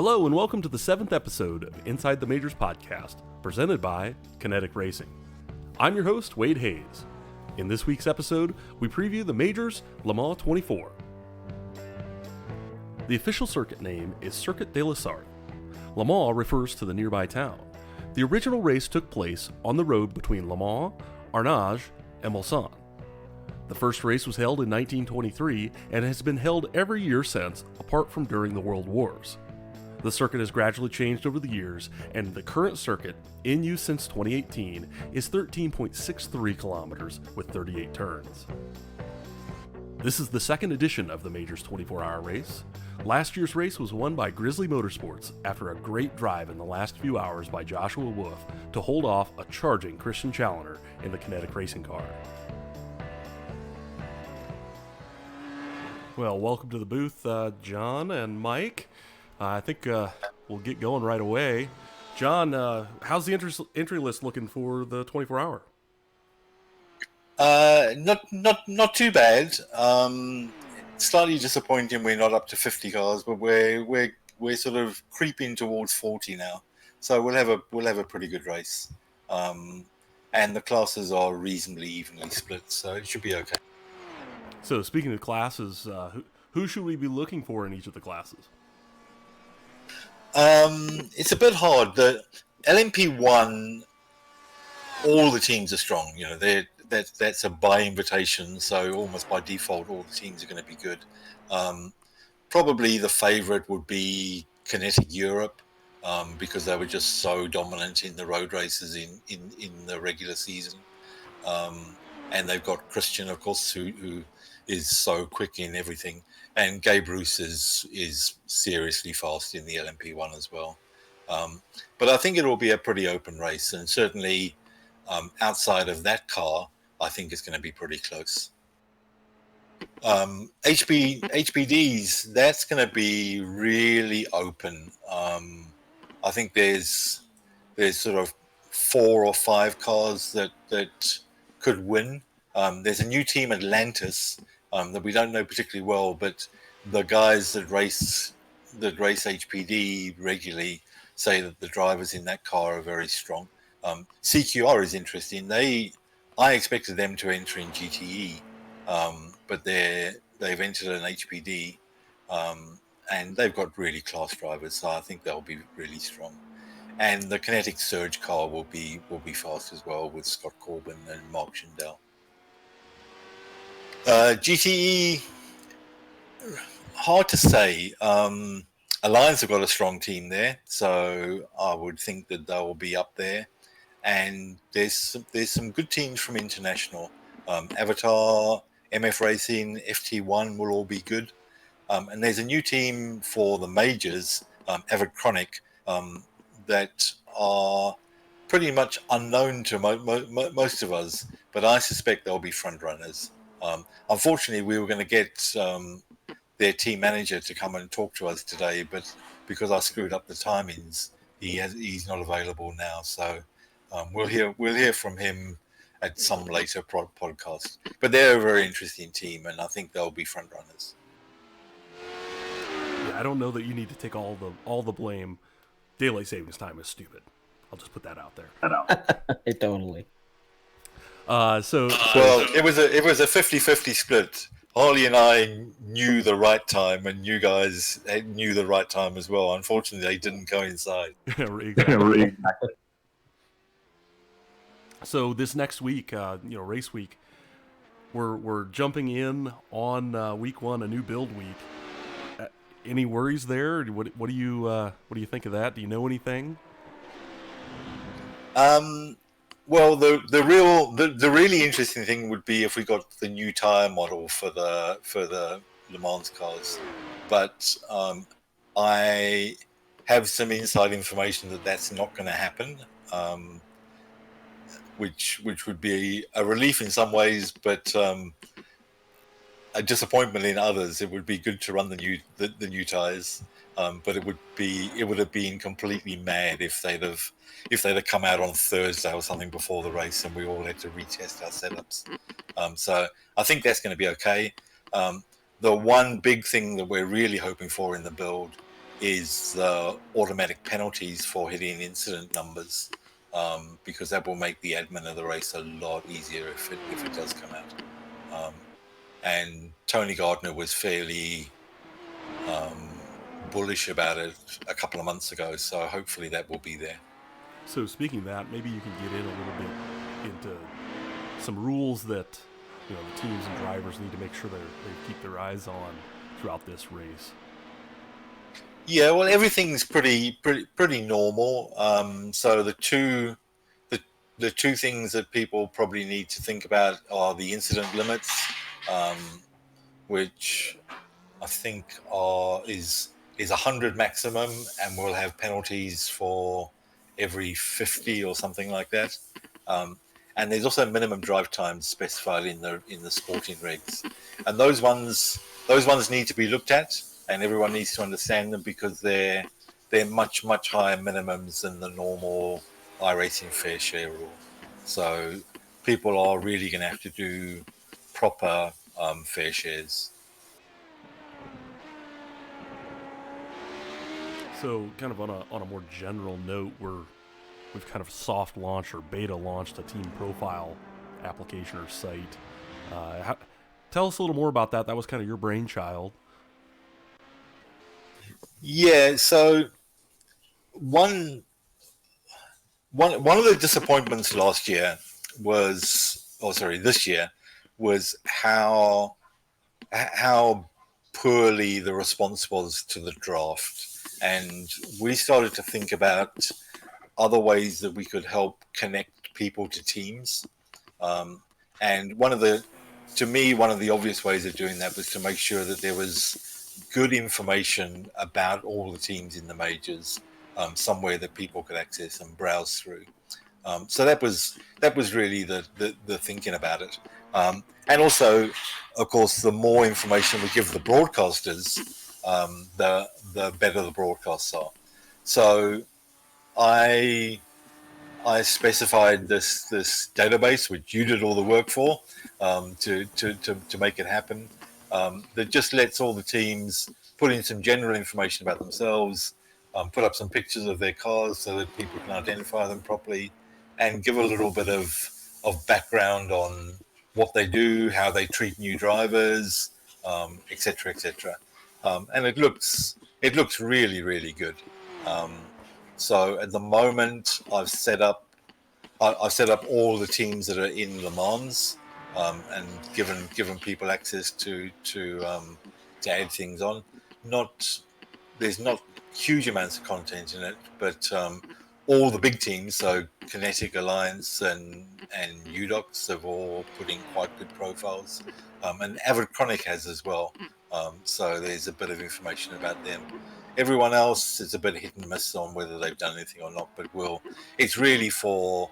Hello and welcome to the 7th episode of Inside the Majors podcast, presented by Kinetic Racing. I'm your host, Wade Hayes. In this week's episode, we preview the Majors LeMans 24. The official circuit name is Circuit de la Sarthe. LeMans refers to the nearby town. The original race took place on the road between LeMans, Arnage, and Mulsanne. The first race was held in 1923 and has been held every year since, apart from during the World Wars. The circuit has gradually changed over the years, and the current circuit, in use since 2018, is 13.63 kilometers with 38 turns. This is the second edition of the Majors 24-hour race. Last year's race was won by Grizzly Motorsports after a great drive in the last few hours by Joshua Wolf to hold off a charging Christian Challenger in the Kinetic Racing car. Well, welcome to the booth, John and Mike. I think we'll get going right away. John, how's the entry list looking for the 24-hour? Not too bad. Slightly disappointing we're not up to 50 cars, but we're sort of creeping towards 40 now. So we'll have a pretty good race. And the classes are reasonably evenly split, so it should be okay. So speaking of classes, who should we be looking for in each of the classes? It's a bit hard. The LMP1, all the teams are strong. You know, that's a by invitation, so almost by default, all the teams are going to be good. Probably the favourite would be Kinetic Europe, because they were just so dominant in the road races in the regular season. And they've got Christian, of course, who is so quick in everything. And Gabe Bruce is seriously fast in the LMP1 as well. But I think it will be a pretty open race. And certainly outside of that car, I think it's going to be pretty close. HPDs, that's going to be really open. I think there's sort of 4 or 5 cars that could win. There's a new team, Atlantis, that we don't know particularly well, but the guys that race HPD regularly say that the drivers in that car are very strong. CQR is interesting. I expected them to enter in GTE, but they've entered an HPD, and they've got really class drivers, so I think they'll be really strong. And the Kinetic Surge car will be fast as well, with Scott Corbin and Mark Schindel. GTE, hard to say. Alliance have got a strong team there, so I would think that they will be up there. And there's some good teams from International. Avatar, MF Racing, FT1 will all be good. And there's a new team for the majors, Avid Chronic, that are pretty much unknown to most of us, but I suspect they'll be front runners. Unfortunately, we were going to get their team manager to come and talk to us today, but because I screwed up the timings, he's not available now. So we'll hear from him at some later podcast. But they're a very interesting team, and I think they'll be front runners. Yeah, I don't know that you need to take all the blame. Daylight savings time is stupid. I'll just put that out there. Totally. Well, it was a 50-50 split. Harley and I knew the right time, and you guys knew the right time as well. Unfortunately, they didn't coincide. Exactly. So this next week, race week, we're jumping in on week 1, a new build week. Any worries there? What do you think of that? Do you know anything? Well, the really interesting thing would be if we got the new tire model for the Le Mans cars, but I have some inside information that that's not going to happen, which would be a relief in some ways, but a disappointment in others. It would be good to run the new tires, but it would have been completely mad if they'd have come out on Thursday or something before the race and we all had to retest our setups. So I think that's going to be okay. The one big thing that we're really hoping for in the build is the automatic penalties for hitting incident numbers, because that will make the admin of the race a lot easier if it does come out. And Tony Gardner was fairly bullish about it a couple of months ago, so hopefully that will be there. So speaking of that, maybe you can get in a little bit into some rules that the teams and drivers need to make sure they keep their eyes on throughout this race. Yeah, well, everything's pretty normal. So the two things that people probably need to think about are the incident limits, which I think is 100 maximum, and we'll have penalties for every 50 or something like that. And there's also minimum drive times specified in the sporting regs, and those ones need to be looked at, and everyone needs to understand them, because they're much higher minimums than the normal iRacing fair share rule. So people are really going to have to do proper fair shares. So, kind of on a more general note, we've kind of soft launched or beta launched a team profile application or site. Tell us a little more about that. That was kind of your brainchild. Yeah. So one of the disappointments last year this year was how poorly the response was to the draft, and we started to think about other ways that we could help connect people to teams. And one of the obvious ways of doing that was to make sure that there was good information about all the teams in the majors, somewhere that people could access and browse through. So that was really the thinking about it. And also, of course, the more information we give the broadcasters, the better the broadcasts are. So I specified this database, which you did all the work for, to make it happen. That just lets all the teams put in some general information about themselves, put up some pictures of their cars so that people can identify them properly, and give a little bit of background on what they do, how they treat new drivers, etc., etc. And it looks really, really good. So at the moment, I've set up all the teams that are in LeMans, and given people access to add things on. There's not huge amounts of content in it, but all the big teams, so Kinetic Alliance and UDOX, have all put in quite good profiles, and Avid Chronic has as well. So there's a bit of information about them. Everyone else is a bit hit and miss on whether they've done anything or not, but it's really for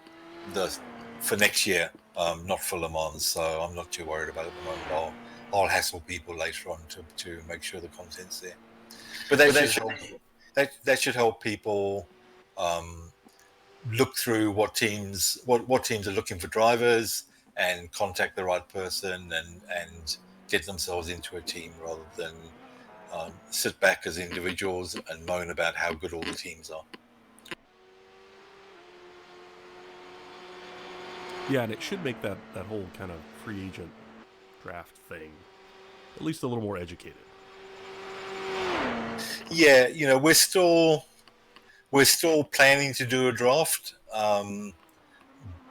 next year, not for LeMans. So I'm not too worried about it at the moment. I'll hassle people later on to make sure the content's there. But that should help people look through what teams are looking for drivers, and contact the right person, and get themselves into a team, rather than sit back as individuals and moan about how good all the teams are. Yeah, and it should make that whole kind of free agent draft thing at least a little more educated. Yeah, we're still planning to do a draft,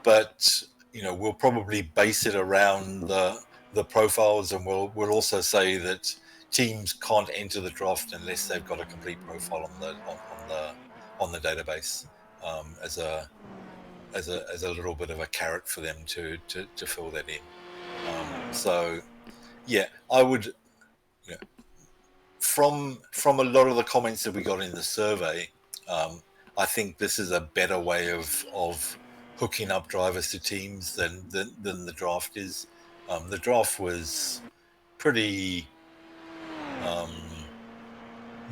but we'll probably base it around the profiles, and we'll also say that teams can't enter the draft unless they've got a complete profile on the database, as a little bit of a carrot for them to fill that in. So yeah, I would, from a lot of the comments that we got in the survey, I think this is a better way of hooking up drivers to teams than the draft is. The draft was pretty.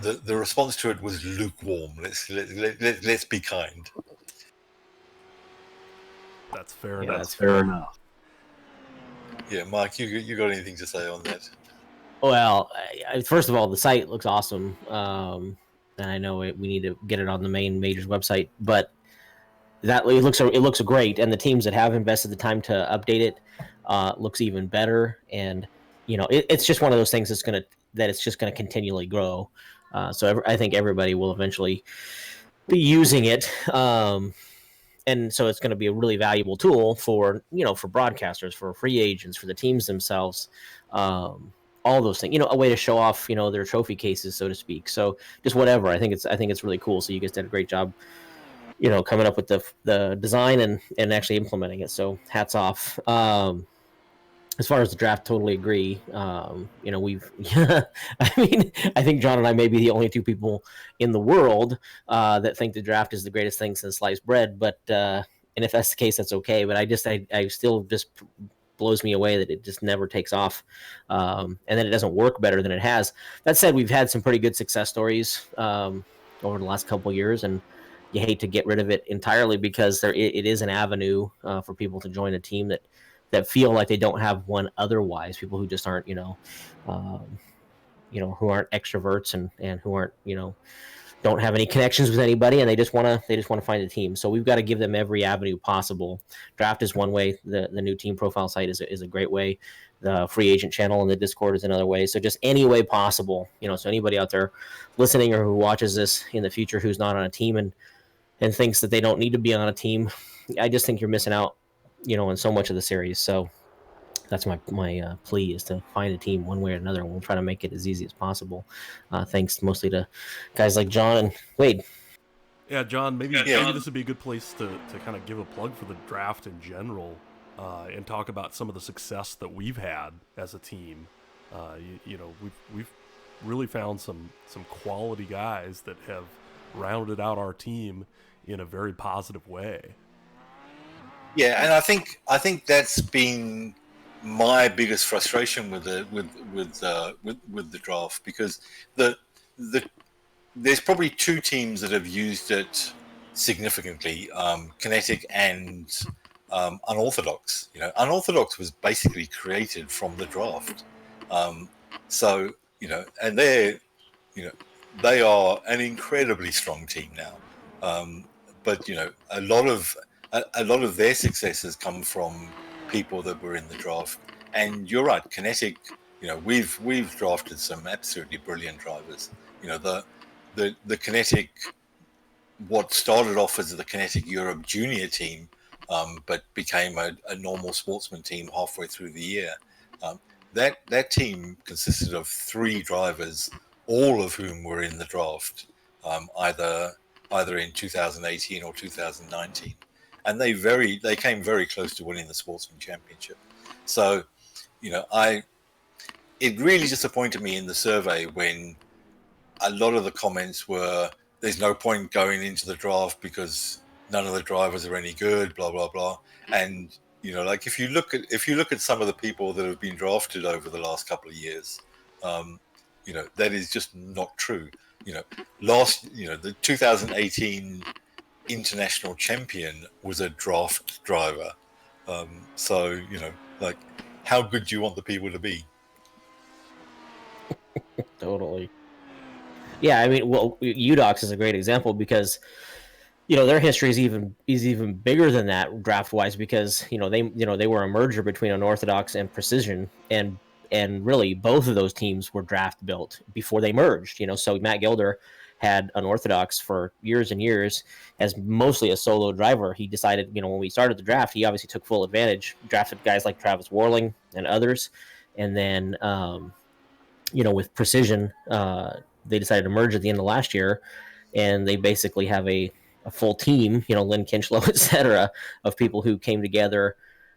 The response to it was lukewarm. Let's be kind. That's fair enough. That's fair enough. Yeah, Mike, you got anything to say on that? Well, first of all, the site looks awesome. and I know we need to get it on the main majors website, but that it looks great, and the teams that have invested the time to update it looks even better. And it's just one of those things it's just gonna continually grow. So I think everybody will eventually be using it. And so it's going to be a really valuable tool for for broadcasters, for free agents, for the teams themselves, all those things. A way to show off their trophy cases, so to speak. So just whatever. I think it's really cool. So you guys did a great job, coming up with the design and actually implementing it. So hats off. As far as the draft, totally agree. We've, I mean, I think John and I may be the only two people in the world that think the draft is the greatest thing since sliced bread. But and if that's the case, that's okay. But I still just blows me away that it just never takes off, and that it doesn't work better than it has. That said, we've had some pretty good success stories over the last couple of years, and you hate to get rid of it entirely because it is an avenue for people to join a team that feel like they don't have one otherwise. People who just aren't, who aren't extroverts and who aren't, don't have any connections with anybody, and they just want to find a team. So we've got to give them every avenue possible. Draft is one way. The new team profile site is a great way. The free agent channel in the Discord is another way. So just any way possible, so anybody out there listening or who watches this in the future who's not on a team and thinks that they don't need to be on a team, I just think you're missing out, in so much of the series. So that's my plea, is to find a team one way or another, and we'll try to make it as easy as possible. Thanks mostly to guys like John and Wade. Yeah, John, maybe this would be a good place to kind of give a plug for the draft in general, and talk about some of the success that we've had as a team. We've really found some quality guys that have rounded out our team in a very positive way. Yeah, and I think that's been my biggest frustration with the draft, because there's probably two teams that have used it significantly, Kinetic and Unorthodox. Unorthodox was basically created from the draft, so and they are an incredibly strong team now, but a lot of their success has come from people that were in the draft. And you're right, Kinetic, we've drafted some absolutely brilliant drivers. The Kinetic, what started off as the Kinetic Europe junior team, but became a normal sportsman team halfway through the year. That team consisted of 3 drivers, all of whom were in the draft, either in 2018 or 2019. And they came very close to winning the Sportsman Championship. So, it really disappointed me in the survey when a lot of the comments were, "There's no point going into the draft because none of the drivers are any good," blah blah blah. And if you look at some of the people that have been drafted over the last couple of years, that is just not true. The 2018 international champion was a draft driver. So, how good do you want the people to be? Totally. Yeah, I mean, well, UDocs is a great example because their history is even bigger than that draft wise, because they were a merger between Unorthodox and Precision, and really both of those teams were draft built before they merged. So Matt Gilder had Unorthodox for years and years as mostly a solo driver. He decided, when we started the draft, he obviously took full advantage, drafted guys like Travis Warling and others, and then with Precision, they decided to merge at the end of last year, and they basically have a full team, Lynn Kinchlow, etc., of people who came together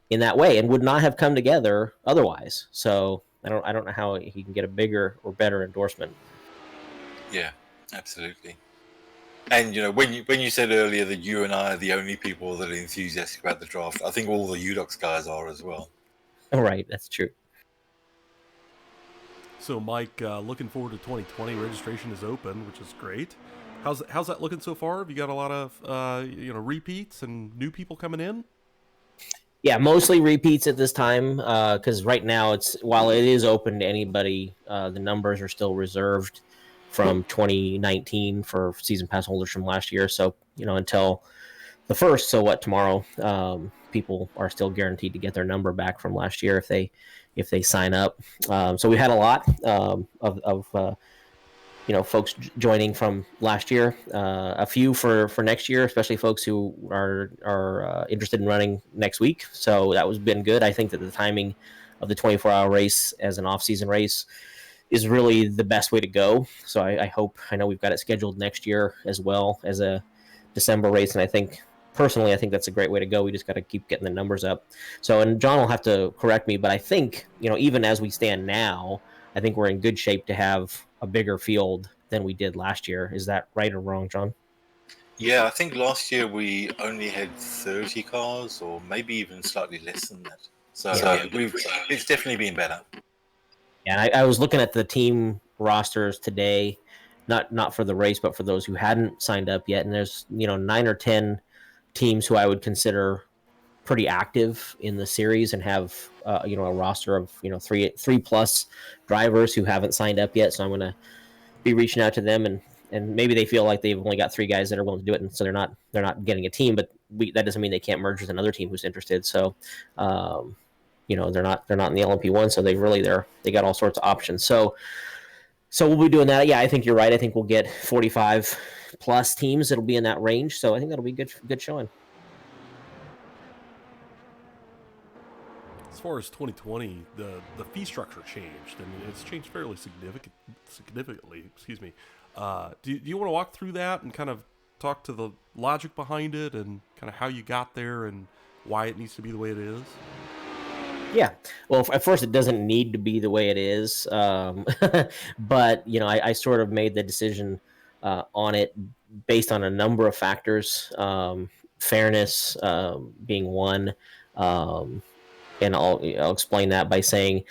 in that way and would not have come together otherwise. So I don't know how he can get a bigger or better endorsement. Yeah, absolutely. And when you said earlier that you and I are the only people that are enthusiastic about the draft, I think all the UDocs guys are as well. All right, that's true. So, Mike, looking forward to 2020. Registration is open, which is great. How's that looking so far? Have you got a lot of repeats and new people coming in? Yeah, mostly repeats at this time, because right now while it is open to anybody, the numbers are still reserved from 2019 for season pass holders from last year. So, until the first, so what, tomorrow, people are still guaranteed to get their number back from last year if they sign up. So we had a lot of folks joining from last year, a few for next year, especially folks who are interested in running next week. So that was been good. I think that the timing of the 24-hour race as an off-season race is really the best way to go. So I know we've got it scheduled next year as well as a December race, and I think that's a great way to go. We just got to keep getting the numbers up. So, and John will have to correct me, but I think, even as we stand now, I think we're in good shape to have a bigger field than we did last year. Is that right or wrong, John? Yeah, I think last year we only had 30 cars, or maybe even slightly less than that. So it's definitely been better. Yeah, I was looking at the team rosters today, not for the race, but for those who hadn't signed up yet. And there's 9 or 10 teams who I would consider pretty active in the series and have a roster of three plus drivers who haven't signed up yet. So I'm going to be reaching out to them, and maybe they feel like they've only got 3 guys that are willing to do it, and so they're not getting a team. But that doesn't mean they can't merge with another team who's interested. So they're not in the LMP1, so they got all sorts of options. So we'll be doing that. Yeah, I think you're right. I think we'll get 45 plus teams that'll be in that range. So I think that'll be good showing. As far as 2020, the fee structure changed. I mean, it's changed fairly significantly. Excuse me. Do you want to walk through that and kind of talk to the logic behind it and kind of how you got there and why it needs to be the way it is? Yeah. Well, at first, it doesn't need to be the way it is. But, I sort of made the decision on it based on a number of factors, fairness being one. And I'll explain that by saying,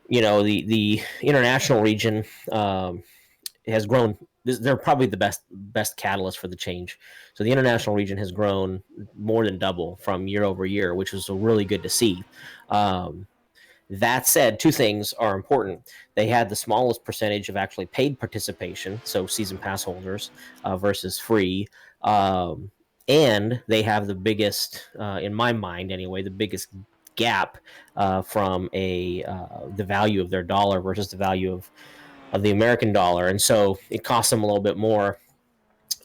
the international region has grown. They're probably the best catalyst for the change. So the international region has grown more than double from year over year, which was really good to see. That said, 2 things are important. They had the smallest percentage of actually paid participation, so season pass holders versus free. And they have the biggest, in my mind anyway, the biggest gap from the value of their dollar versus the value of the American dollar. And so it costs them a little bit more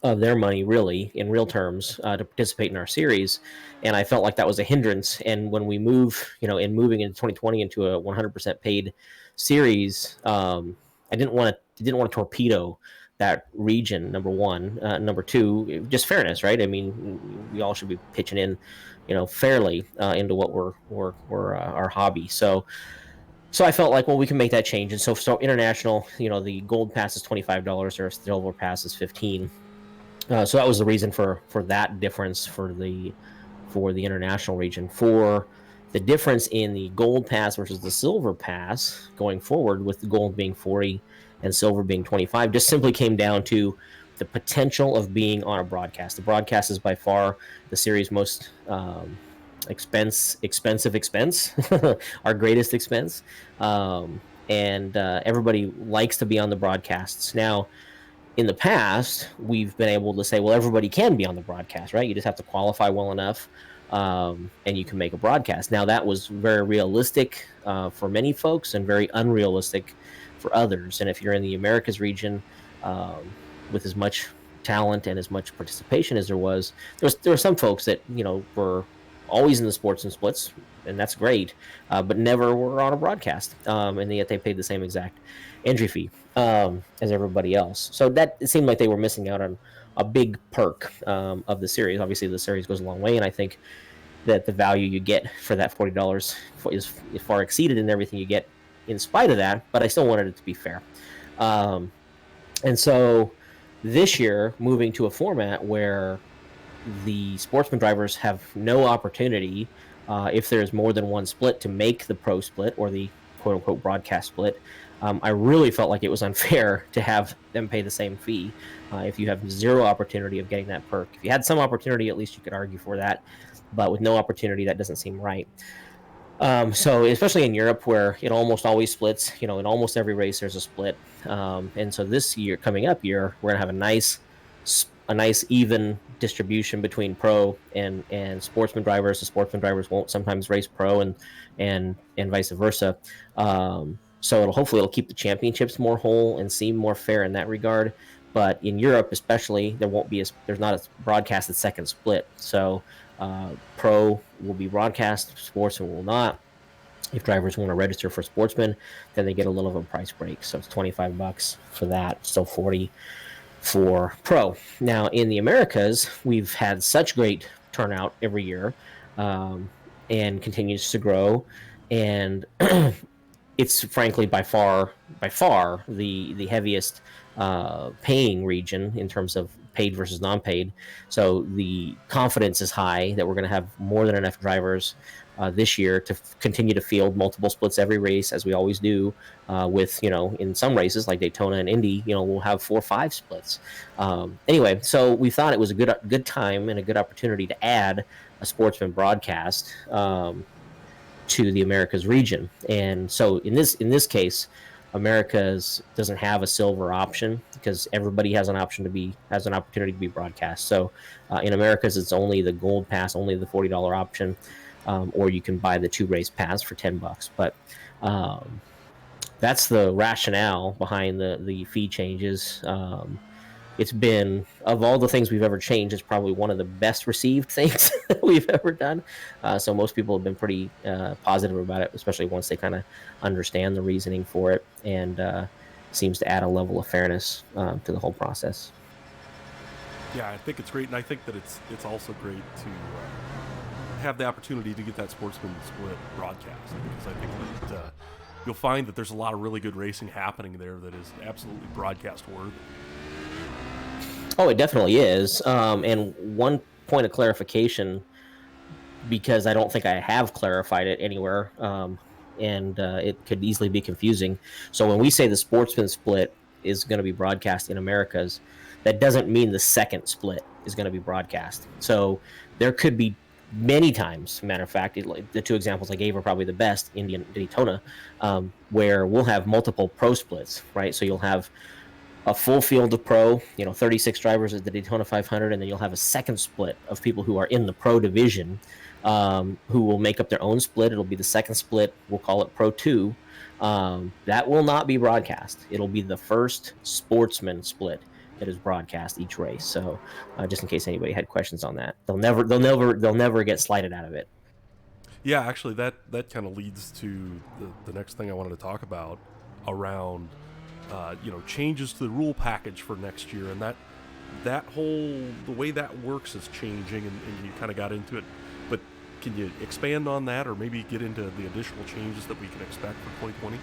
of their money, really, in real terms, to participate in our series. And I felt like that was a hindrance. And when we moving into 2020 into a 100% paid series, I didn't want to torpedo that region, number one. Number two, just fairness, right? I mean, we all should be pitching in, fairly into what we're our hobby. So I felt like, well, we can make that change. And so international, the gold pass is $25 or silver pass is $15. So that was the reason for that difference for the international region. For the difference in the gold pass versus the silver pass going forward, with the gold being 40 and silver being 25, just simply came down to the potential of being on a broadcast. The broadcast is by far the series' most expensive expense, our greatest expense, and everybody likes to be on the broadcasts. Now, in the past, we've been able to say, well, everybody can be on the broadcast, right? You just have to qualify well enough, and you can make a broadcast. Now, that was very realistic for many folks and very unrealistic for others. And if you're in the Americas region, with as much talent and as much participation as there were some folks that were always in the sports and splits, and that's great, but never were on a broadcast, and yet they paid the same exact entry fee as everybody else. So that it seemed like they were missing out on a big perk of the series. Obviously, the series goes a long way, and I think that the value you get for that $40 is far exceeded in everything you get in spite of that, but I still wanted it to be fair. And so this year, moving to a format where the sportsman drivers have no opportunity, if there's more than one split, to make the pro split or the quote-unquote broadcast split. I really felt like it was unfair to have them pay the same fee if you have zero opportunity of getting that perk. If you had some opportunity, at least you could argue for that. But with no opportunity, that doesn't seem right. So especially in Europe, where it almost always splits, in almost every race there's a split. And so this year, coming up year, we're gonna have a nice even distribution between pro and sportsman drivers. The sportsman drivers won't sometimes race pro, and vice versa. So it'll keep the championships more whole and seem more fair in that regard. But in Europe, especially, there's not a broadcasted second split. So pro will be broadcast, sportsman will not. If drivers want to register for sportsman, then they get a little of a price break. So it's $25 for that, still 40 for pro. Now in the Americas, we've had such great turnout every year, and continues to grow, and it's frankly by far the heaviest paying region in terms of paid versus non-paid. So the confidence is high that we're going to have more than enough drivers this year to continue to field multiple splits every race, as we always do. With in some races like Daytona and Indy, we'll have 4 or 5 splits. Anyway, so we thought it was a good time and a good opportunity to add a sportsman broadcast to the Americas region. And so in this case, Americas doesn't have a silver option because everybody has an opportunity to be broadcast. So in Americas, it's only the gold pass, only the $40 option, or you can buy the 2 race pass for $10. But that's the rationale behind the fee changes. It's been, of all the things we've ever changed, it's probably one of the best received things that we've ever done. So most people have been pretty positive about it, especially once they kind of understand the reasoning for it, and seems to add a level of fairness to the whole process. Yeah, I think it's great, and I think that it's also great to have the opportunity to get that sportsman split broadcast, because I think that you'll find that there's a lot of really good racing happening there that is absolutely broadcast worthy. Oh, it definitely is. And one point of clarification, because I don't think I have clarified it anywhere, and it could easily be confusing. So when we say the sportsman split is going to be broadcast in Americas, that doesn't mean the second split is going to be broadcast. So there could be many times, matter of fact, the 2 examples I gave are probably the best, Indy and Daytona, where we'll have multiple pro splits, right? So you'll have a full field of pro, 36 drivers at the Daytona 500, and then you'll have a second split of people who are in the pro division, who will make up their own split. It'll be the second split. We'll call it Pro 2. That will not be broadcast. It'll be the first sportsman split that is broadcast each race. So just in case anybody had questions on that, they'll never get slighted out of it. Yeah, actually, that kind of leads to the next thing I wanted to talk about around changes to the rule package for next year, and the way that works is changing, and you kind of got into it. But can you expand on that, or maybe get into the additional changes that we can expect for 2020?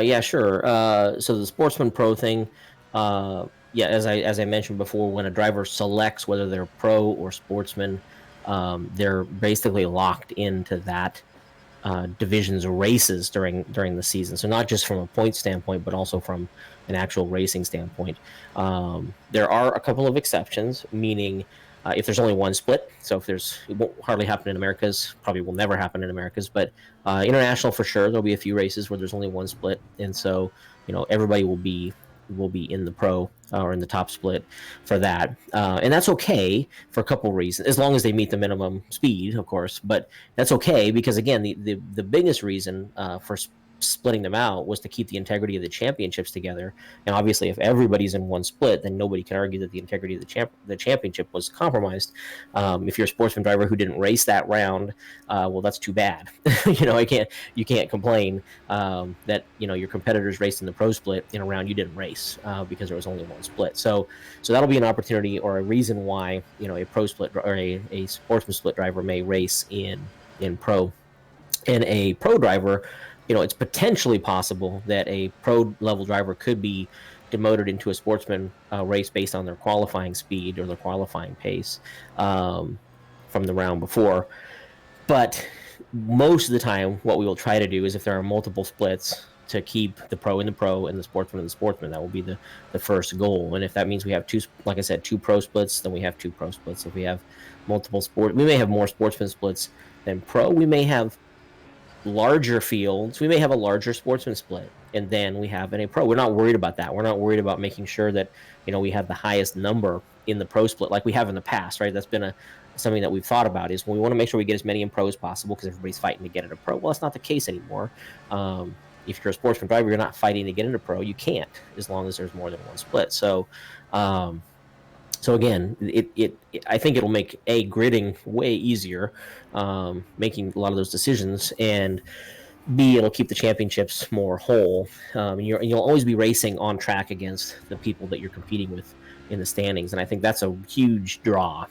Yeah, sure. So the Sportsman Pro thing, as I mentioned before, when a driver selects whether they're pro or sportsman, they're basically locked into that division's races during the season. So not just from a point standpoint, but also from an actual racing standpoint. There are a couple of exceptions, meaning if there's only one split. So it won't hardly happen in Americas, probably will never happen in Americas, but international for sure, there'll be a few races where there's only one split. And so, everybody will be in the pro or in the top split for that. And that's okay for a couple reasons, as long as they meet the minimum speed, of course. But that's okay because, again, the biggest reason for splitting them out was to keep the integrity of the championships together. And obviously, if everybody's in one split, then nobody can argue that the integrity of the championship was compromised. If you're a sportsman driver who didn't race that round, well, that's too bad. You can't complain that your competitors raced in the pro split in a round you didn't race because there was only one split. So that'll be an opportunity or a reason why a pro split or a sportsman split driver may race in pro, and a pro driver. It's potentially possible that a pro level driver could be demoted into a sportsman race based on their qualifying speed or their qualifying pace from the round before. But most of the time, what we will try to do is, if there are multiple splits, to keep the pro in the pro and the sportsman in the sportsman. That will be the first goal. And if that means we have two, like I said, two pro splits, then we have two pro splits. If we have multiple sport, we may have more sportsman splits than pro. We may have larger fields. We may have a larger sportsman split, and then we have in a pro. We're not worried about that. We're not worried about making sure that we have the highest number in the pro split like we have in the past, right? That's been something that we've thought about, is we want to make sure we get as many in pro as possible because everybody's fighting to get into pro. Well, that's not the case anymore. If you're a sportsman driver, you're not fighting to get into pro. You can't, as long as there's more than one split. So again, I think it'll make gridding way easier, making a lot of those decisions, and B, it'll keep the championships more whole. You'll always be racing on track against the people that you're competing with in the standings, and I think that's a huge draw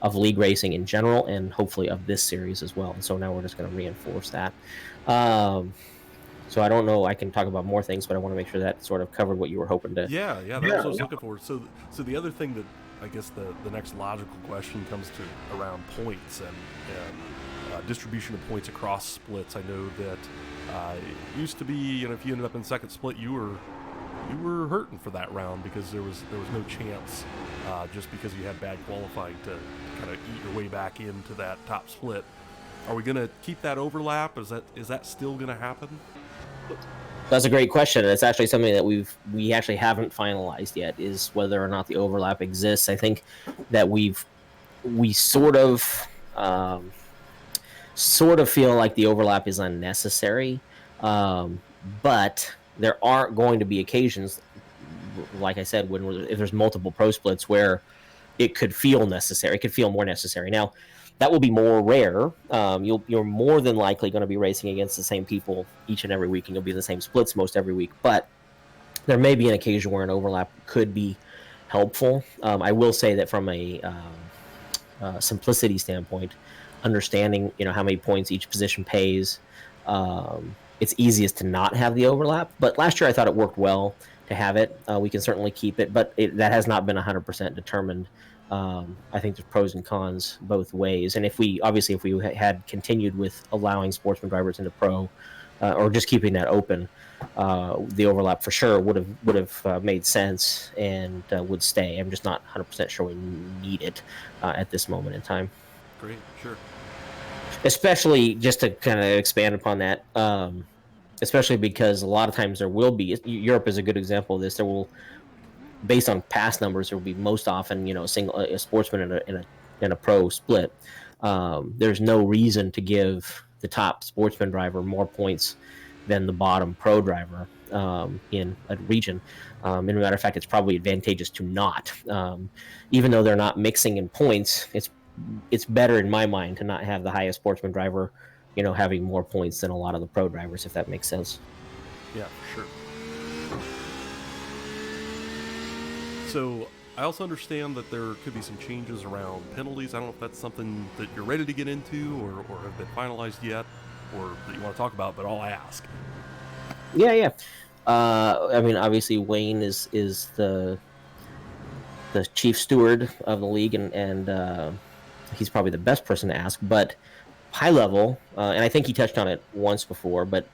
of league racing in general, and hopefully of this series as well. And so now we're just going to reinforce that. So I don't know. I can talk about more things, but I want to make sure that sort of covered what you were hoping to. Yeah, that's what I was looking for. So the other thing that I guess the next logical question comes to around points and distribution of points across splits. I know that it used to be, if you ended up in second split, you were hurting for that round because there was no chance, just because you had bad qualifying, to kind of eat your way back into that top split. Are we going to keep that overlap? Is that still going to happen? That's a great question. It's actually something that we actually haven't finalized yet, is whether or not the overlap exists. I think that we sort of feel like the overlap is unnecessary, but there are going to be occasions, like I said, if there's multiple pro splits, where it could feel necessary. It could feel more necessary. Now, that will be more rare. You're more than likely going to be racing against the same people each and every week, and you'll be in the same splits most every week. But there may be an occasion where an overlap could be helpful. I will say that from a simplicity standpoint, understanding how many points each position pays, it's easiest to not have the overlap. But last year I thought it worked well to have it. We can certainly keep it, but that has not been 100% determined. I think there's pros and cons both ways. And if we had continued with allowing sportsman drivers into pro, or just keeping that open, the overlap for sure would have made sense and would stay. I'm just not 100% sure we need it at this moment in time. Great, sure. Especially, just to kind of expand upon that, especially because a lot of times there will be, Europe is a good example of this, there will, based on past numbers, there will be most often, a sportsman in a pro split. There's no reason to give the top sportsman driver more points than the bottom pro driver in a region. And as a matter of fact, it's probably advantageous to not. Even though they're not mixing in points, it's better in my mind to not have the highest sportsman driver, having more points than a lot of the pro drivers, if that makes sense. Yeah, for sure. So I also understand that there could be some changes around penalties. I don't know if that's something that you're ready to get into or have been finalized yet, or that you want to talk about, but I'll ask. Yeah. Obviously Wayne is the chief steward of the league, and he's probably the best person to ask. But high level, and I think he touched on it once before, but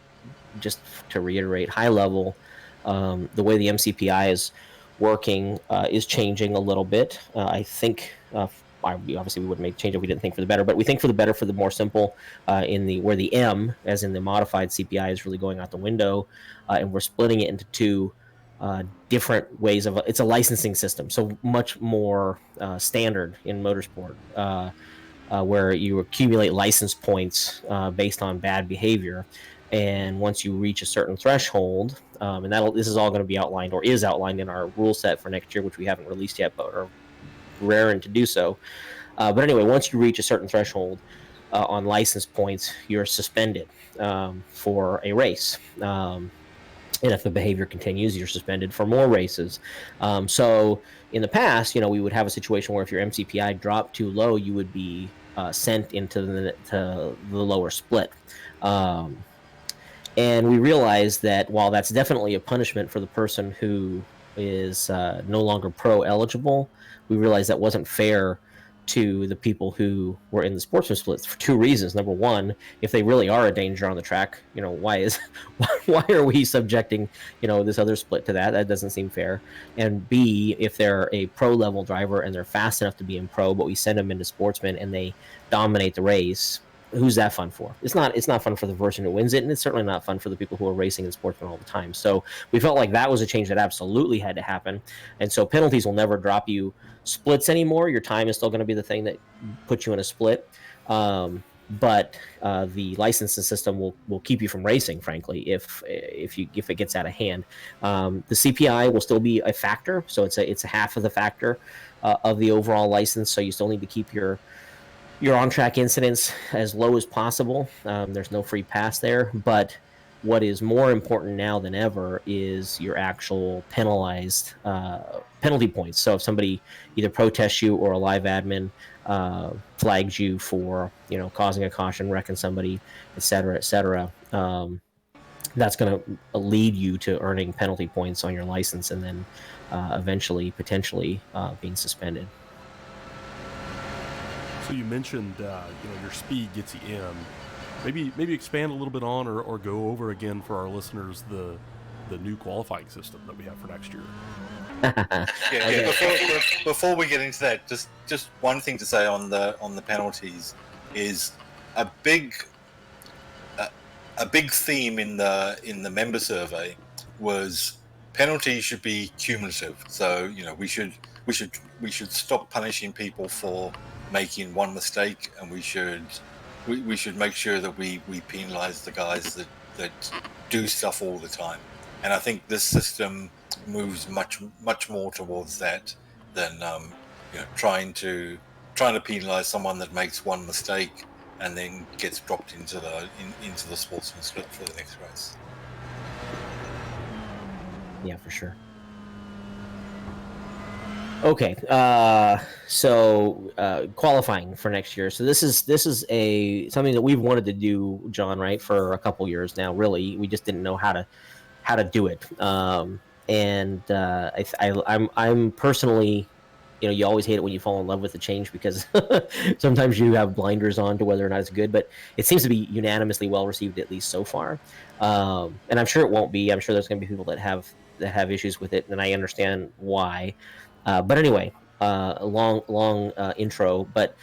just to reiterate, high level, the way the MCPI is working is changing a little bit. I think obviously we wouldn't make change if we didn't think for the better, but we think for the better, for the more simple, where the M, as in the modified CPI, is really going out the window, and we're splitting it into two different ways of. It's a licensing system, so much more standard in motorsport, where you accumulate license points based on bad behavior. And once you reach a certain threshold, and this is all going to be outlined, or is outlined, in our rule set for next year, which we haven't released yet, but are raring to do so. But anyway, once you reach a certain threshold on license points, you're suspended for a race. And if the behavior continues, you're suspended for more races. So in the past, we would have a situation where if your MCPI dropped too low, you would be sent into the lower split. And we realized that while that's definitely a punishment for the person who is no longer pro eligible, we realized that wasn't fair to the people who were in the sportsman splits for two reasons. Number one, if they really are a danger on the track, why are we subjecting, this other split to that? That doesn't seem fair. And B, if they're a pro level driver and they're fast enough to be in pro, but we send them into sportsman and they dominate the race, who's that fun for? It's not fun for the person who wins it, and it's certainly not fun for the people who are racing in sportsman all the time. So we felt like that was a change that absolutely had to happen. And so penalties will never drop you splits anymore. Your time is still going to be the thing that puts you in a split. But the licensing system will keep you from racing, frankly, if it gets out of hand. The CPI will still be a factor, so it's a half of the factor of the overall license. So you still need to keep your on-track incidents as low as possible. There's no free pass there, but what is more important now than ever is your actual penalized penalty points. So if somebody either protests you or a live admin flags you for causing a caution, wrecking somebody, et cetera, that's going to lead you to earning penalty points on your license and then eventually potentially being suspended. So you mentioned your speed gets you in. Maybe expand a little bit on or go over again for our listeners the new qualifying system that we have for next year. Before we get into that, just one thing to say on the penalties is a big theme in the member survey was penalties should be cumulative. So we should stop punishing people for making one mistake, and we should make sure that we penalize the guys that do stuff all the time. And I think this system moves much more towards that than trying to penalize someone that makes one mistake and then gets dropped into the sportsman split for the next race. Yeah, for sure. Okay, so qualifying for next year. So this is something that we've wanted to do, John, right, for a couple years now. Really, we just didn't know how to do it. I'm personally, you always hate it when you fall in love with the change because sometimes you have blinders on to whether or not it's good. But it seems to be unanimously well received, at least so far. And I'm sure it won't be. I'm sure there's going to be people that have issues with it, and I understand why. But anyway, a long intro. But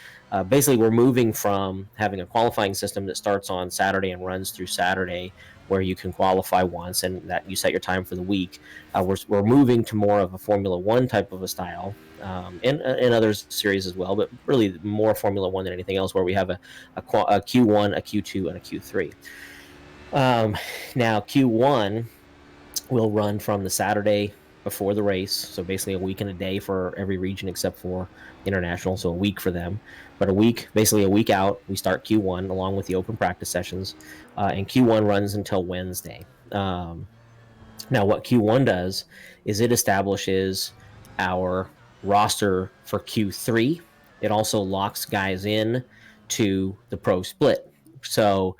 basically, we're moving from having a qualifying system that starts on Saturday and runs through Saturday, where you can qualify once and that you set your time for the week. We're moving to more of a Formula One type of a style, and other series as well, but really more Formula One than anything else, where we have a Q1, a Q2, and a Q3. Now, Q1 will run from the Saturday before the race, so basically a week and a day for every region except for international, so a week for them. But basically a week out, we start Q1 along with the open practice sessions, and Q1 runs until Wednesday. Now, what Q1 does is it establishes our roster for Q3. It also locks guys in to the pro split. So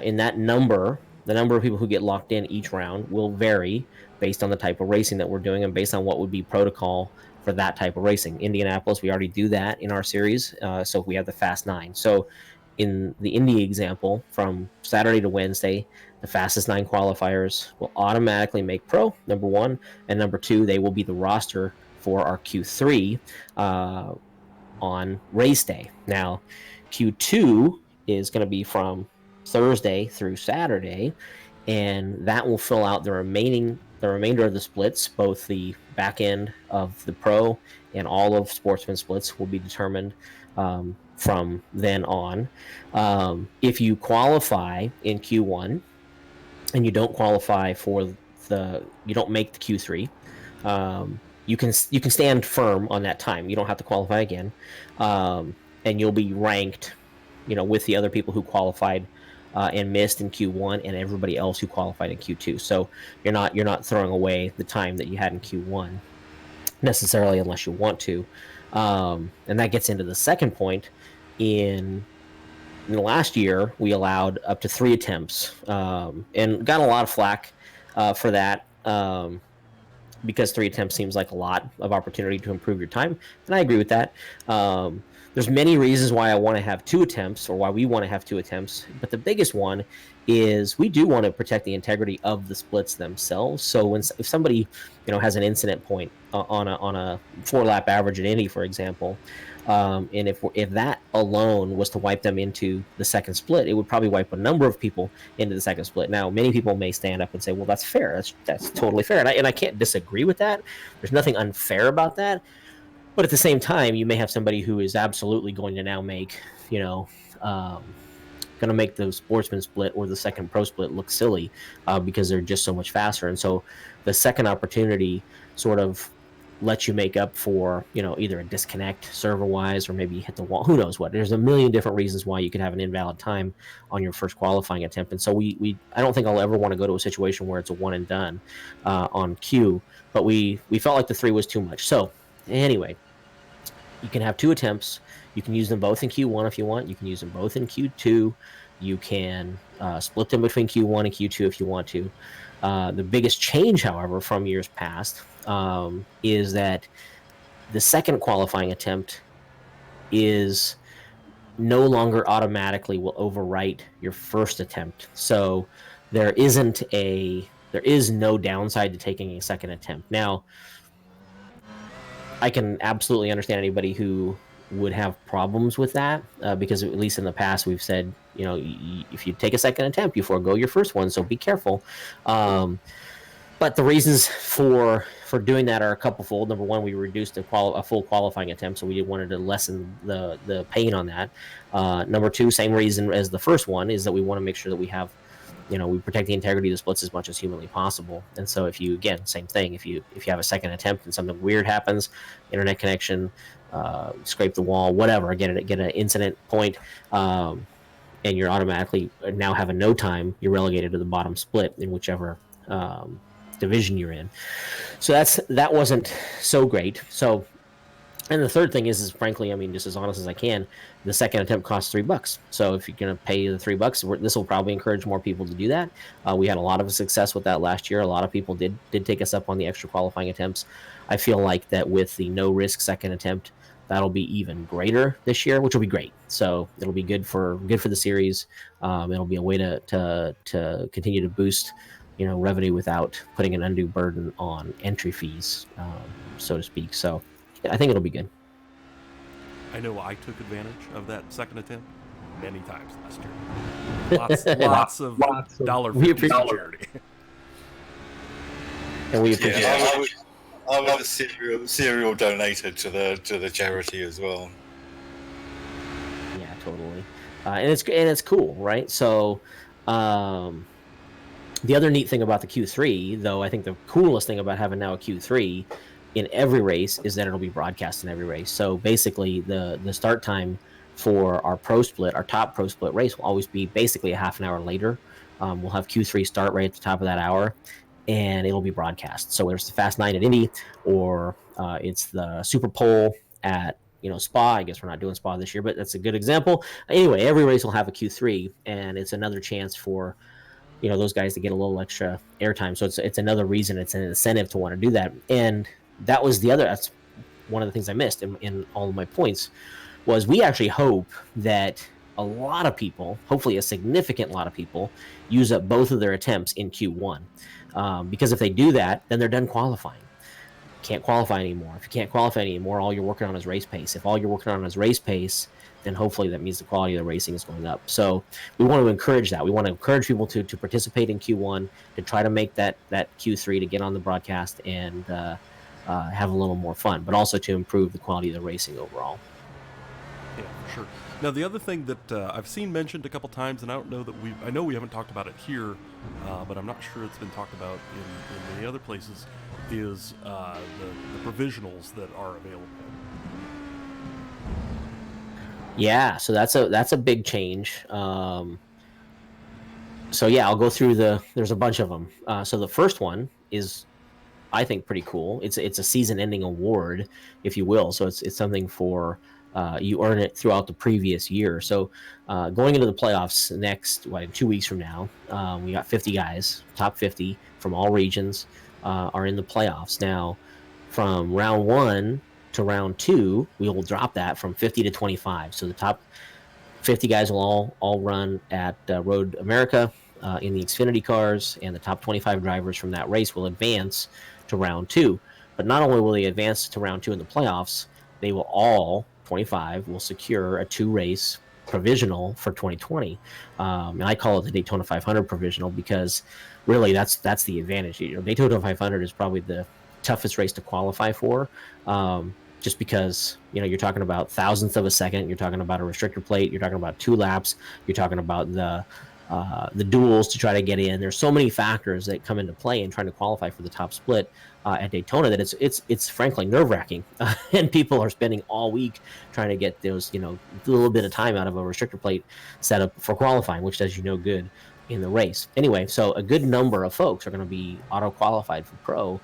in that number, the number of people who get locked in each round will vary based on the type of racing that we're doing and based on what would be protocol for that type of racing. Indianapolis, we already do that in our series, so we have the Fast 9. So in the Indy example, from Saturday to Wednesday, the fastest 9 qualifiers will automatically make pro, number one, and number two, they will be the roster for our Q3 on race day. Now, Q2 is going to be from Thursday through Saturday, and that will fill out the remainder of the splits. Both the back end of the pro and all of sportsman splits will be determined from then on. If you qualify in Q1 and you don't qualify you don't make the Q3, you can stand firm on that time. You don't have to qualify again, and you'll be ranked, with the other people who qualified and missed in Q1 and everybody else who qualified in Q2. So you're not throwing away the time that you had in Q1 necessarily, unless you want to. And that gets into the second point. In the last year, we allowed up to 3 attempts, and got a lot of flack for that, because 3 attempts seems like a lot of opportunity to improve your time, and I agree with that. The there's many reasons why I want to have 2 attempts, or why we want to have 2 attempts. But the biggest one is we do want to protect the integrity of the splits themselves. So if somebody, has an incident point on a 4-lap average at Indy, for example, and if that alone was to wipe them into the second split, it would probably wipe a number of people into the second split. Now, many people may stand up and say, well, that's fair. That's totally fair. And I can't disagree with that. There's nothing unfair about that. But at the same time, you may have somebody who is absolutely going to now make, going to make the sportsman split or the second pro split look silly because they're just so much faster. And so the second opportunity sort of lets you make up for, either a disconnect server-wise, or maybe you hit the wall. Who knows what? There's a million different reasons why you could have an invalid time on your first qualifying attempt. And so I don't think I'll ever want to go to a situation where it's a one and done on Q. But we felt like the 3 was too much. So anyway, you can have 2 attempts. You can use them both in Q1 if you want. You can use them both in Q2. You can split them between Q1 and Q2 if you want to. The biggest change, however, from years past is that the second qualifying attempt is no longer automatically will overwrite your first attempt. So there is no downside to taking a second attempt. Now, I can absolutely understand anybody who would have problems with that because at least in the past we've said, if you take a second attempt, you forego your first one, so be careful. But the reasons for doing that are a couple fold. Number one, we reduced a full qualifying attempt, so we wanted to lessen the pain on that. Number two, same reason as the first one, is that we want to make sure that we have, we protect the integrity of the splits as much as humanly possible. And so if you, again, same thing, if you have a second attempt and something weird happens, internet connection, scrape the wall, whatever, get an incident point, and you're automatically now have a no time, you're relegated to the bottom split in whichever division you're in. So that wasn't so great. So, and the third thing is frankly, just as honest as I can, the second attempt costs $3. So if you're going to pay the $3, this will probably encourage more people to do that. We had a lot of success with that last year. A lot of people did take us up on the extra qualifying attempts. I feel like that with the no risk second attempt, that'll be even greater this year, which will be great. So it'll be good for the series. It'll be a way to continue to boost, revenue without putting an undue burden on entry fees, so to speak. So I think it'll be good. I know I took advantage of that second attempt many times last year. Lots of $1.50 charity. And we appreciate it. I was a serial donator to the charity as well. Yeah, totally. And it's cool, right? So the other neat thing about the Q3, though, I think the coolest thing about having now a Q3 in every race is that it'll be broadcast in every race. So basically, the start time for our top pro split race will always be basically a half an hour later. We'll have Q3 start right at the top of that hour, and it'll be broadcast. So whether it's the Fast 9 at Indy or it's the Super Pole at Spa. I guess we're not doing Spa this year, but that's a good example. Anyway, every race will have a Q3, and it's another chance for those guys to get a little extra airtime. So it's another reason, it's an incentive to want to do that. And that's one of the things I missed in all of my points, was we actually hope that a lot of people, hopefully a significant lot of people, use up both of their attempts in Q1. Because if they do that, then they're done qualifying. Can't qualify anymore. If you can't qualify anymore, all you're working on is race pace. If all you're working on is race pace, then hopefully that means the quality of the racing is going up. So we want to encourage that. We want to encourage people to participate in Q1, to try to make that Q3 to get on the broadcast and have a little more fun, but also to improve the quality of the racing overall. Yeah, for sure. Now, the other thing that I've seen mentioned a couple times, and I know we haven't talked about it here, but I'm not sure it's been talked about in many other places, is the provisionals that are available. Yeah, so that's a big change. So yeah, I'll go through there's a bunch of them. So the first one is, I think, pretty cool. It's a season-ending award, if you will. So it's something for you earn it throughout the previous year. So going into the playoffs in 2 weeks from now, we got 50 guys, top 50 from all regions are in the playoffs. Now, from round one to round 2, we will drop that from 50 to 25. So the top 50 guys will all run at Road America in the Xfinity cars, and the top 25 drivers from that race will advance to round 2. But not only will they advance to round 2 in the playoffs, they will all 25 will secure a 2-race provisional for 2020. And I call it the Daytona 500 provisional because really that's the advantage. Daytona 500 is probably the toughest race to qualify for. Just because you're talking about thousandths of a second, you're talking about a restrictor plate, you're talking about 2 laps, you're talking about the duels to try to get in. There's so many factors that come into play in trying to qualify for the top split at Daytona that it's frankly nerve-wracking, and people are spending all week trying to get those a little bit of time out of a restrictor plate setup for qualifying, which does good in the race. Anyway, so a good number of folks are going to be auto qualified for pro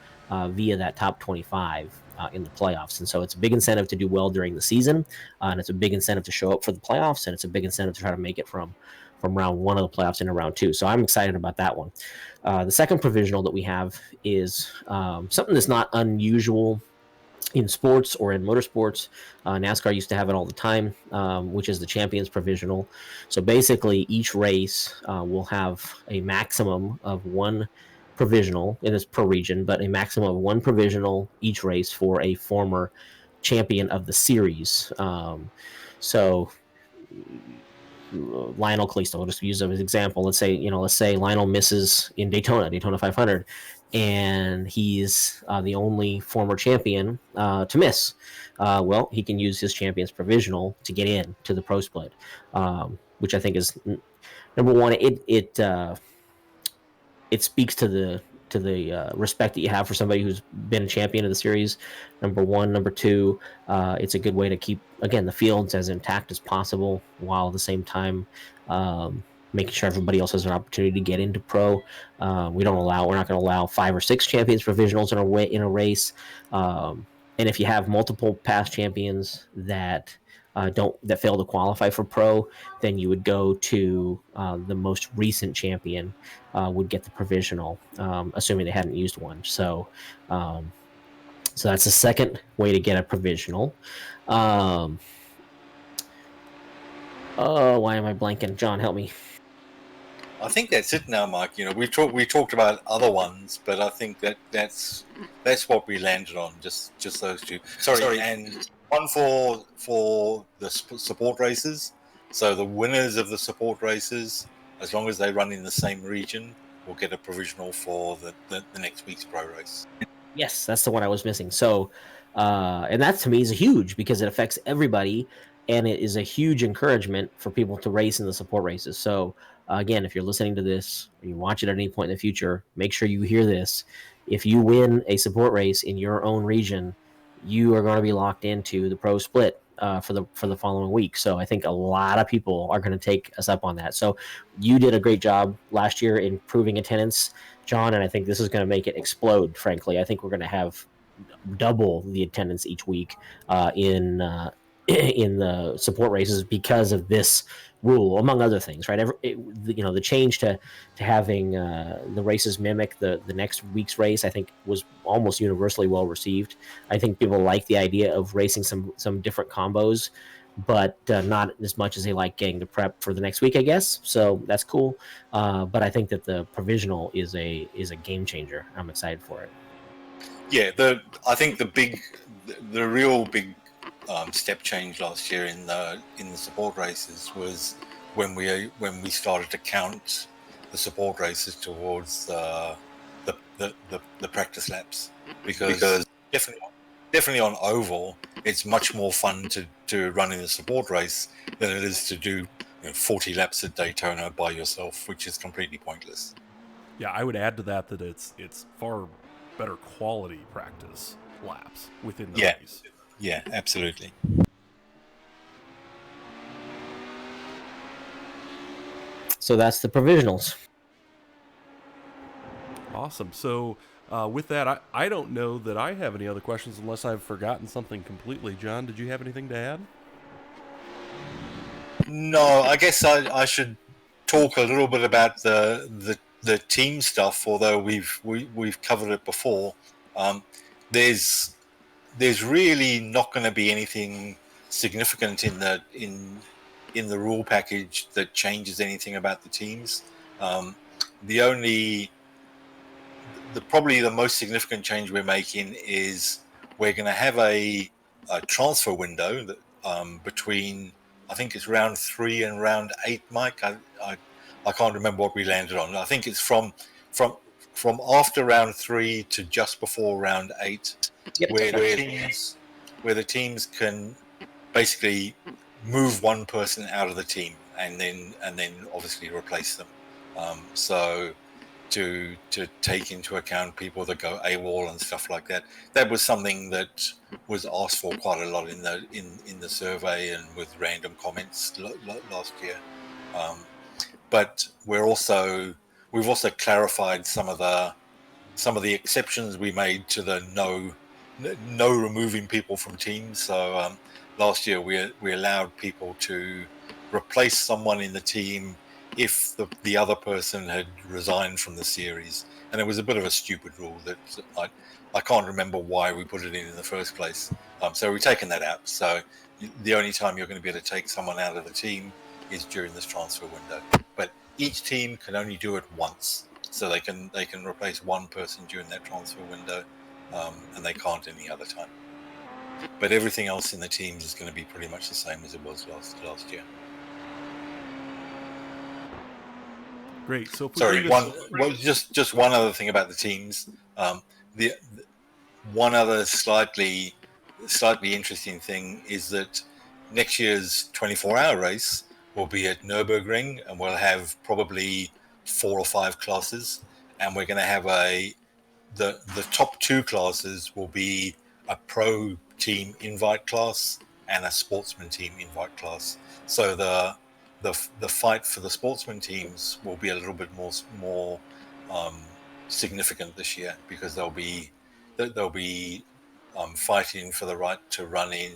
via that top 25 in the playoffs. And so it's a big incentive to do well during the season, and it's a big incentive to show up for the playoffs, and it's a big incentive to try to make it from round 1 of the playoffs into round 2. So I'm excited about that one. The second provisional that we have is something that's not unusual in sports or in motorsports. NASCAR used to have it all the time, which is the Champions Provisional. So basically, each race will have a maximum of 1 provisional, and it's per region, but a maximum of 1 provisional each race for a former champion of the series. So Lionel Kalisto, I'll just use him as an example. Let's say Lionel misses in Daytona 500, and he's the only former champion to miss. Well, he can use his Champions Provisional to get in to the pro split, which I think is number one. It speaks to the respect that you have for somebody who's been a champion of the series. Number one. Number two, it's a good way to keep, again, the fields as intact as possible, while at the same time making sure everybody else has an opportunity to get into pro. We're not going to allow 5 or 6 champions provisionals in a race. And if you have multiple past champions that fail to qualify for pro, then you would go to the most recent champion would get the provisional, assuming they hadn't used one. So that's the second way to get a provisional. Why am I blanking? John, help me. I think that's it now, Mike. We talked about other ones, but I think that's what we landed on. Just those 2. Sorry, and one for the support races. So the winners of the support races, as long as they run in the same region, will get a provisional for the next week's pro race. Yes, that's the one I was missing. So, and that to me is huge because it affects everybody, and it is a huge encouragement for people to race in the support races. So, again, if you're listening to this or you watch it at any point in the future, make sure you hear this. If you win a support race in your own region, you are going to be locked into the pro split for the following week. So I think a lot of people are going to take us up on that. So you did a great job last year in improving attendance, John, and I think this is going to make it explode. Frankly, I think we're going to have double the attendance each week in the support races because of this rule, among other things, right? The change to having the races mimic the next week's race, I think, was almost universally well received. I think people like the idea of racing some different combos, but not as much as they like getting to prep for the next week, I guess. So that's cool. But I think that the provisional is a game changer. I'm excited for it. Yeah, I think the real big step change last year in the support races was when we started to count the support races towards the practice laps, because definitely on oval it's much more fun to run in a support race than it is to do 40 laps at Daytona by yourself, which is completely pointless. Yeah, I would add to that it's far better quality practice laps within the race. Yeah, absolutely. So that's the provisionals. Awesome. So with that, I don't know that I have any other questions unless I've forgotten something completely. John, did you have anything to add? No, I guess I should talk a little bit about the team stuff, although we've covered it before. There's there's really not going to be anything significant in the rule package that changes anything about the teams. Probably the most significant change we're making is we're going to have a transfer window that between, I think it's round 3 and round 8, Mike. I can't remember what we landed on. I think it's from after round 3 to just before round 8, Yep. where the teams can basically move one person out of the team and then obviously replace them. So to take into account people that go AWOL and stuff like that. That was something that was asked for quite a lot in the survey and with random comments last year. But we've also clarified some of the exceptions we made to the no removing people from teams. So last year we allowed people to replace someone in the team if the other person had resigned from the series. And it was a bit of a stupid rule that I can't remember why we put it in the first place. So we've taken that out. So the only time you're going to be able to take someone out of the team is during this transfer window. But each team can only do it once. So they can replace one person during that transfer window, and they can't any other time. But everything else in the teams is going to be pretty much the same as it was last year. Great. So just one other thing about the teams. The one other slightly interesting thing is that next year's 24-hour race will be at Nürburgring, and we'll have probably 4 or 5 classes, and we're going to have the top 2 classes will be a pro team invite class and a sportsman team invite class. So the fight for the sportsman teams will be a little bit more significant this year, because they'll be fighting for the right to run in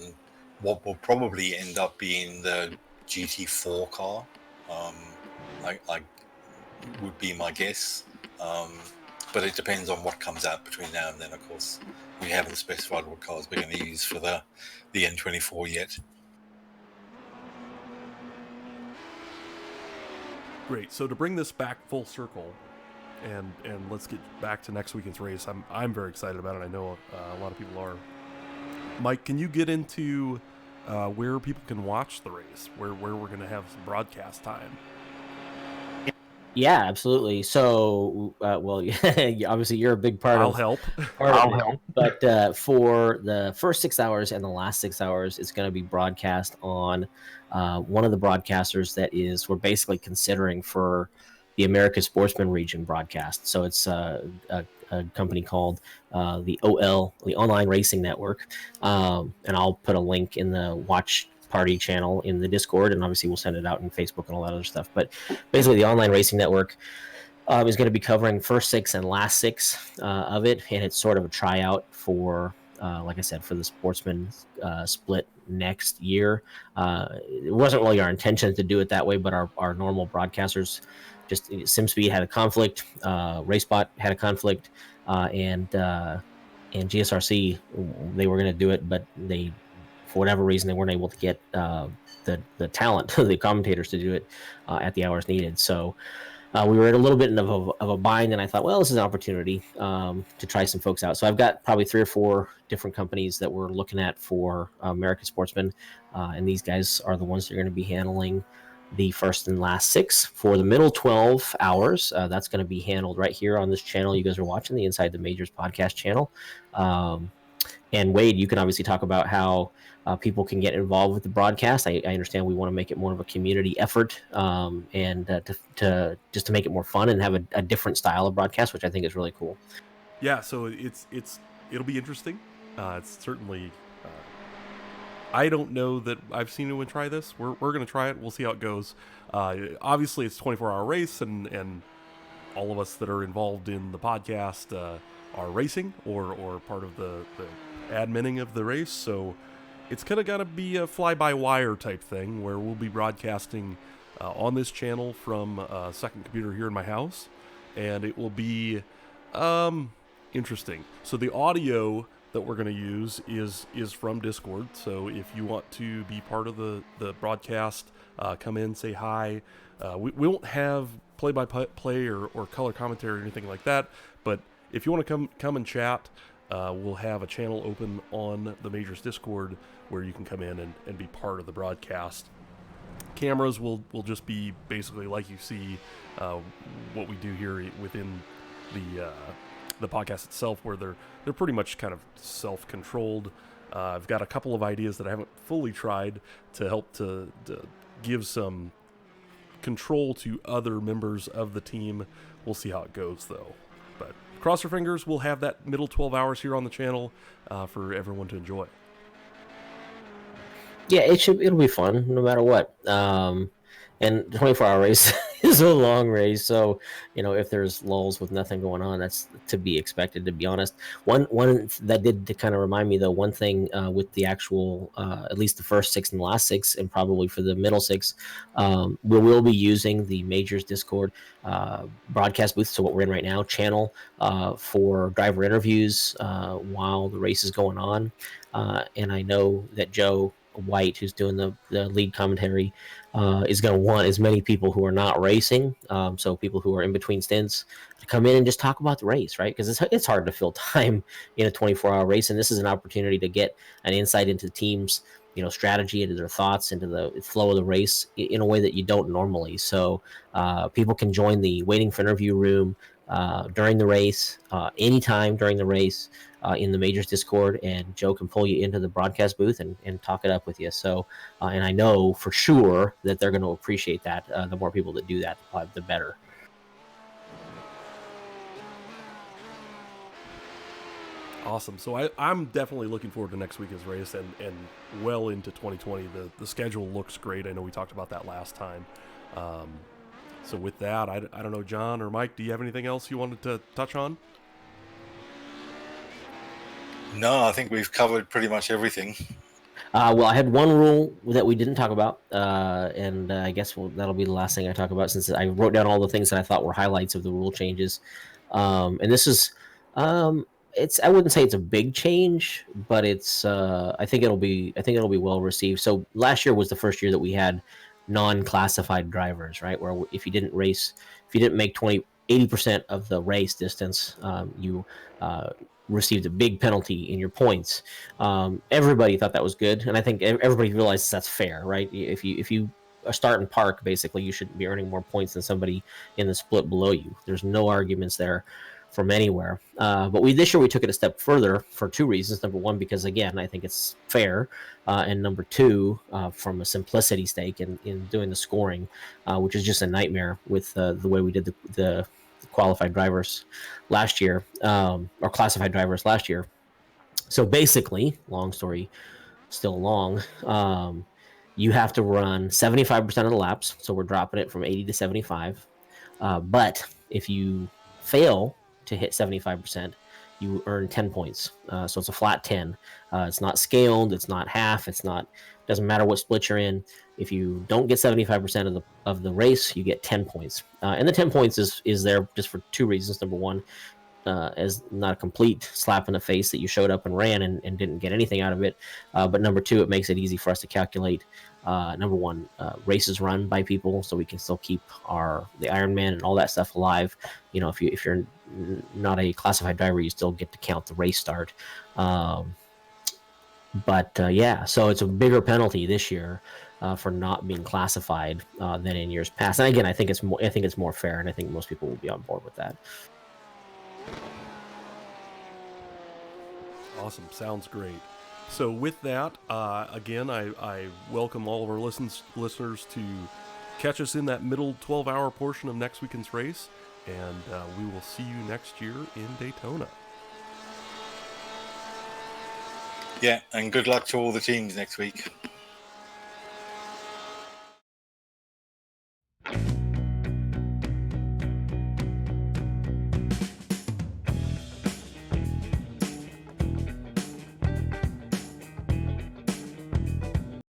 what will probably end up being the GT4 car. I would be my guess, but it depends on what comes out between now and then. Of course, we haven't specified what cars we're going to use for the N24 yet. Great. So to bring this back full circle, and let's get back to next weekend's race. I'm very excited about it. I know a lot of people are. Mike, can you get into where people can watch the race, where we're going to have some broadcast time? Yeah, absolutely. So, well, obviously you're a big part I'll of. help. I'll help. But for the first 6 hours and the last 6 hours, it's going to be broadcast on one of the broadcasters that we're basically considering for the America Sportsman Region broadcast. So it's a company called the Online Racing Network, and I'll put a link in the Watch Party channel in the Discord, and obviously we'll send it out in Facebook and all that other stuff. But basically, the Online Racing Network is going to be covering first 6 and last 6 of it, and it's sort of a tryout for, like I said, for the sportsman split next year. It wasn't really our intention to do it that way, but our normal broadcasters, just SimSpeed had a conflict, RaceBot had a conflict, and GSRC, they were going to do it, but they, for whatever reason, they weren't able to get the talent, the commentators, to do it at the hours needed. So we were in a little bit of a bind, and I thought, well, this is an opportunity to try some folks out. So I've got probably 3 or 4 different companies that we're looking at for American Sportsman, and these guys are the ones that are going to be handling the first and last 6 for the middle 12 hours. That's going to be handled right here on this channel you guys are watching, the Inside the Majors podcast channel. And Wade, you can obviously talk about how people can get involved with the broadcast. I understand we want to make it more of a community effort, and to make it more fun and have a different style of broadcast, which I think is really cool. Yeah, so it'll be interesting. It's certainly. I don't know that I've seen anyone try this. We're going to try it. We'll see how it goes. Obviously, it's a 24-hour race, and all of us that are involved in the podcast are racing or part of the adminning of the race. So it's kind of got to be a fly-by-wire type thing where we'll be broadcasting on this channel from a second computer here in my house, and it will be interesting. So the audio that we're going to use is from Discord. So if you want to be part of the broadcast, come in, say hi. We won't have play-by-play or color commentary or anything like that, but if you want to come and chat, we'll have a channel open on the Majors Discord where you can come in and be part of the broadcast. Cameras will just be basically like you see what we do here within the podcast itself, where they're pretty much kind of self-controlled. I've got a couple of ideas that I haven't fully tried to help to give some control to other members of the team. We'll see how it goes, though. But cross your fingers, we'll have that middle 12 hours here on the channel for everyone to enjoy. Yeah, it'll be fun no matter what. And 24-hour race is a long race, so if there's lulls with nothing going on, that's to be expected, to be honest. One that did to kind of remind me, though, one thing with the actual at least the first 6 and the last 6, and probably for the middle 6, we will be using the Majors Discord broadcast booth, so what we're in right now, channel for driver interviews while the race is going on. And I know that Joe White, who's doing the lead commentary, is going to want as many people who are not racing, so people who are in between stints, to come in and just talk about the race, right? Because it's hard to fill time in a 24-hour race, and this is an opportunity to get an insight into the team's strategy, into their thoughts, into the flow of the race in a way that you don't normally. So people can join the waiting for interview room during the race, anytime during the race, in the Majors Discord, and Joe can pull you into the broadcast booth and talk it up with you. So, and I know for sure that they're going to appreciate that. The more people that do that, the better. Awesome. So I'm definitely looking forward to next week's race and well into 2020. The schedule looks great. I know we talked about that last time. So with that, I don't know, John or Mike, do you have anything else you wanted to touch on? No, I think we've covered pretty much everything. Well, I had one rule that we didn't talk about, and I guess that'll be the last thing I talk about, since I wrote down all the things that I thought were highlights of the rule changes. And this is, I wouldn't say it's a big change, but it's, I think it'll be well received. So last year was the first year that we had non-classified drivers, right? Where if you didn't make 80% of the race distance, you received a big penalty in your points. Everybody thought that was good, and I think everybody realizes that's fair, right? If you start in park, basically, you shouldn't be earning more points than somebody in the split below you. There's no arguments there from anywhere. But this year we took it a step further for 2 reasons. Number one, because again, I think it's fair, and number 2, from a simplicity stake in doing the scoring, which is just a nightmare with the way we did the qualified drivers last year, or classified drivers last year. So basically, long story still long, you have to run 75% of the laps, so we're dropping it from 80 to 75. But if you fail to hit 75%, you earn 10 points. So it's a flat 10. It's not scaled. It's not half. Doesn't matter what split you're in. If you don't get 75% of the race, you get 10 points. And the 10 points is there just for 2 reasons. Number one, as not a complete slap in the face that you showed up and ran and didn't get anything out of it. But number 2, it makes it easy for us to calculate. Number 1, races run by people, so we can still keep the Ironman and all that stuff alive. If you're not a classified driver, you still get to count the race start. Yeah, so it's a bigger penalty this year for not being classified than in years past. And again, I think it's more fair, and I think most people will be on board with that. Awesome. Sounds great. So with that, again, I welcome all of our listeners to catch us in that middle 12-hour portion of next weekend's race, and we will see you next year in Daytona. Yeah, and good luck to all the teams next week.